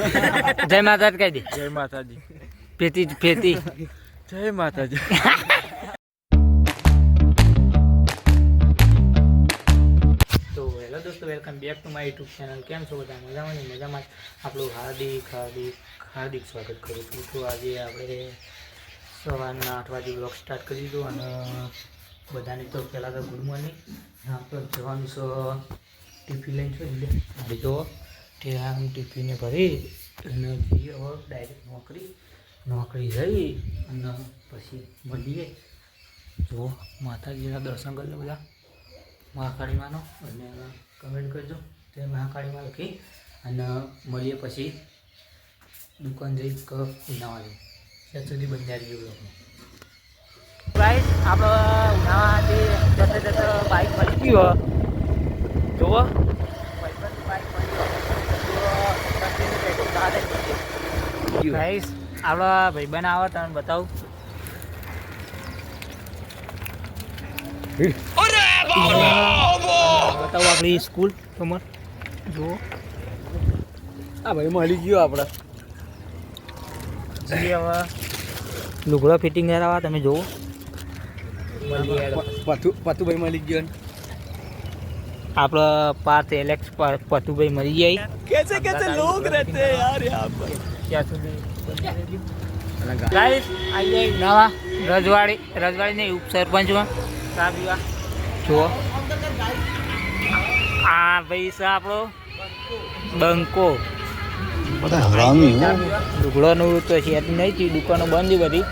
જય માતાજી કહી દે. જય માતાજી. પેતી પેતી. જય માતાજી. તો હેલો દોસ્તો, welcome back to my YouTube channel. કેમ છો બધા? મજામાં ને? મજામાં આપણું હાર્દિક સ્વાગત કરું છું. તો આજે આપણે સવારના 8 વાગે બ્લોગ સ્ટાર્ટ કરી દીધો અને બધાને તો પહેલાં તો ગુડ મોર્નિંગ. આપણે જવાનું છે ટિફિન લઈને છો એટલે જો ત્યાં ટિફિને ભરી અને જઈએ હવે ડાયરેક્ટ નોકરી જઈ અને પછી મળીએ. જો માતાજીના દર્શન કરજો બધા મહાકાળીમાનો અને કમેન્ટ કરજો તે મહાકાળીમાં લખી અને મળીએ પછી દુકાન જઈ ઉનાવા જઈએ. ત્યાં સુધી બંધારી જેવું લોકો ગાઈસ આપણે ઉનાવાથી જતા બાઇક પડી ગયો. જુઓ બાઇક પડી ગયો. ગાઈસ આપણા ભાઈબંધ આવે તમને બતાવું. બતાવો આપણી સ્કૂલ તમાર જુઓ. આ ભાઈ મળી ગયો આપણે. હવે લુગડો ફિટિંગ કરાવવા તમે જુઓ. પતુભાઈ મળી ગયો. આપણો પાર્થ એલેક્સ પતુભાઈ મળી જાય. कैसे लोग रहते हैं यार यहाँ पर. ત્યાં સુધી ગાઈસ આવી જાય નવા રજવાડીને ઉપસરપંચમાં ચા પીવા. જુઓ આ ભાઈ છે આપણો બંકો. લુગડોનું તો છે નહીં થયું, દુકાનો બંધ બધી.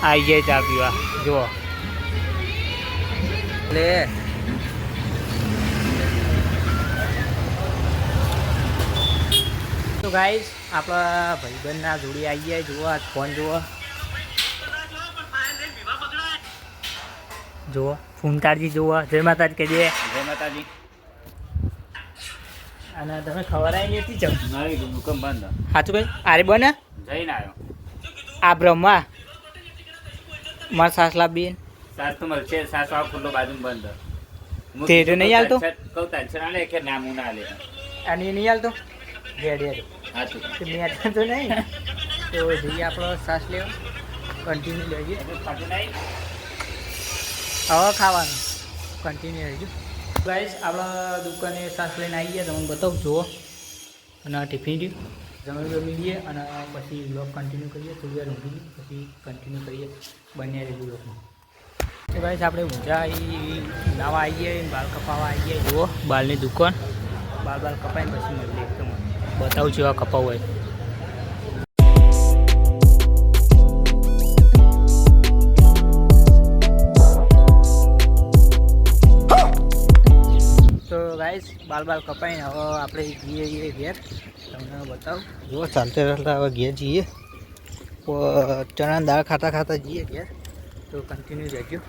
આવી જાય ચા પીવા. જુઓ લે તો ગાઈસ આપણા ભાઈબંધના જોડી આવી જાય. જુઓ આ ફોન જુઓ ફૂમતાજી જુઓ. જય માતાજી કહેજે. જય માતાજી. અને તમે ખબર આવી નથી ચમ મારી દુકાન બંધ. સાચું ભાઈ આરે બને જઈને આવ્યો. આ બ્રહ્મા મારા સાસલા બેન સાસ તો મળશે. સાસ આ ખુલ્લો બાજુ બંધ. તે તો નહીં હાલતો? કહું ટેન્શન આલે કે નામ ના લે. અને એ નહીં હાલતો રેડી સાચું. મેં તો નહીં. તો જઈએ આપણો સાસ લેવો. કન્ટિન્યુ લેજે. હવે ખાવાનું કન્ટિન્યુ રહેજો. ગાઈસ આપણા દુકાને સાસ લઈને આવી ગયા. તમને બતાવું જુઓ. અને આ ટિફિન જમી લઈએ અને પછી બ્લોગ કન્ટિન્યુ કરીએ. થોડી વાર ઊંઘી પછી કન્ટિન્યુ કરીએ. બંને રહેજો બ્લોગમાં. તો ગાઈસ આપણે ઊંઝા નાવા આવીએ, બાલ કપાવવા આવીએ. જુઓ બાલની દુકાન. બાલ કપાઈને પછી મળીએ. તમને બતાવું છું આ કપાવું હોય. તો ગાઈસ બાલ કપાઈને હવે આપણે જઈએ ઘેર. તમને બતાવું. જુઓ ચાલતા ચાલતા હવે ઘેર જઈએ. ચણા દાળ ખાતા જઈએ ઘેર. તો કન્ટિન્યુ રહેજો.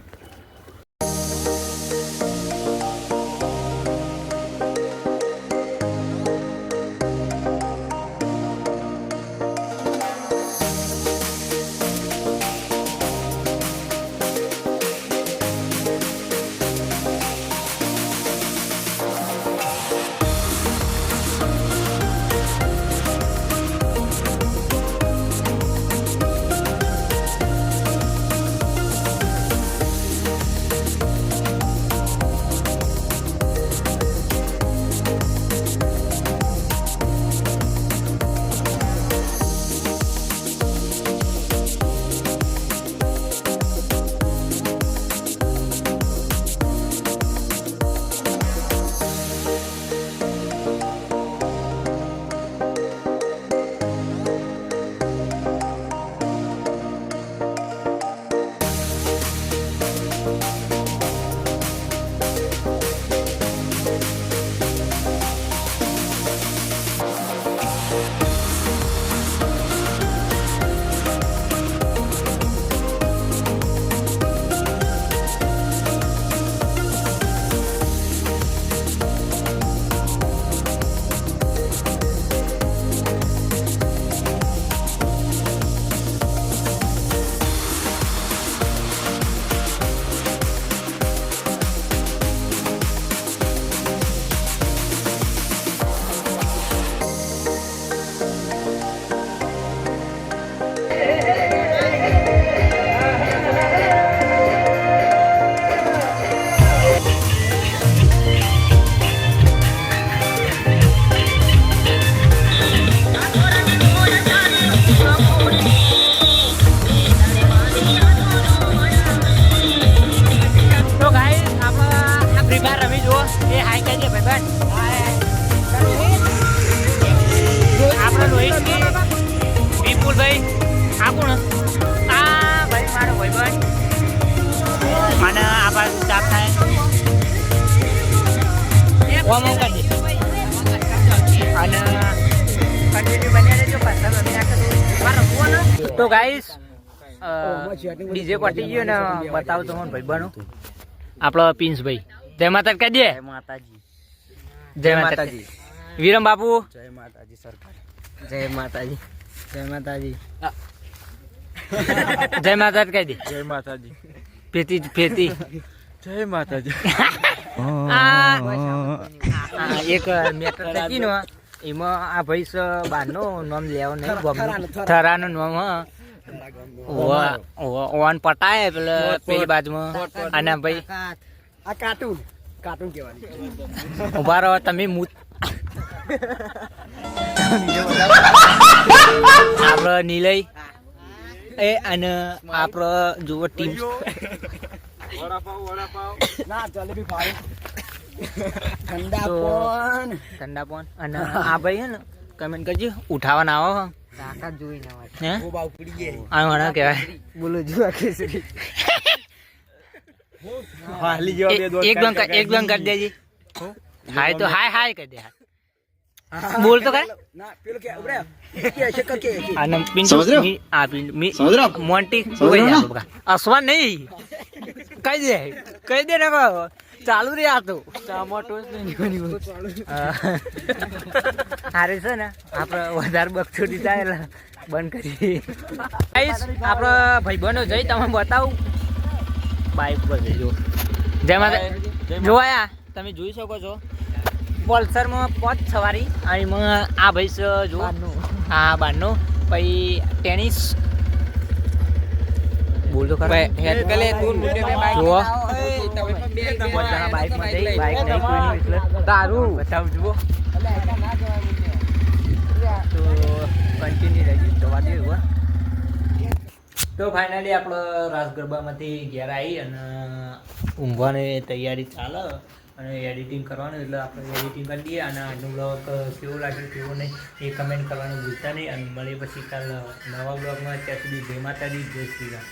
રોહિતજી વિપુલભાઈ આ કોણ આ ભાઈ મારો ભાઈબંધ અને આ બાજુ ચાપ થાય ઓમ ઓમ કરી દે અને કન્ટિન્યુ બન્યા રહેજો પાછા તો ગાઈસ ડીજે પટી ગયો ને બતાવું તમને ભાઈબંધો આપણો પિન્સભાઈ જય માતા કહી દે માતાજી જય માતાજી વિરમ બાપુ જય માતાજી સરકાર જય માતાજી જય માતાજી જય માતા કહી દે જય માતાજી ફેતી ફેતી જય માતાજી એક મેટર થકી ને એમાં આ ભાઈ બારનો નામ લેવો નહીં થરાનું નામ ઓન પટાય પેલી બાજુમાં અને ભાઈ આ કાર્ટૂન કાર્ટૂન કહેવાની ઉભા રહો તમે આપણો નીલય એ અને આપણો જુઓ ટીમ ના જલેબી ભાઈ ઠંડા પોન અને આ ભાઈ હે ને કમેન્ટ કરજો ઉઠાવવાના આવો તાકાત જોઈને હે ગોબા ઉપડી ગયે આ મને કહેવાય બોલો જુઆ કેસરી હાલી જેવા બે દોસ્ત એક દમ કરી દેજી હાય તો હાય હાય કહી દે બોલ તો કર ના પેલો કે ઉભરે કે છે કે અને પિન્ટુ આ પિન્ટુ મોન્ટી કોઈ જા બકા અસવાન નહીં કહી દે ને ચાલુ રે આ તો ટમાટો જ નહીં હારે છે ને આપણે વધારે બકચોદી થાય બંધ કરી આપણો ભાઈબંધો જઈ તમે બતાવું બાઈક પર જો જય માતા જોયા તમે જોઈ શકો છો પલ્સરમાં 5 સવારી અને એમાં આ ભાઈ છે જો હા બારનો પછી ટેનિસ બોલ તો ખરા જુઓ બધા બાઇકમાં જઈ બાઇક નહીં કોઈની એટલે તારું બતાવ જુઓ તો કન્ટિન્યુ રહેજો જવા દે તો ફાઇનલી આપણો રાસ ગરબામાંથી ઘેર આવી અને ઊંઘવાની તૈયારી ચાલે અને એડિટિંગ કરવાનું એટલે આપણે એડિટિંગ કરી દઈએ અને આજનો બ્લોગ કેવો લાગ્યો કેવો નહીં એ કમેન્ટ કરવાનું ભૂલતા નહીં અને મળીએ પછી કાલ નવા બ્લોગમાં ત્યાં સુધી જય માતાજી જય શ્રી રામ.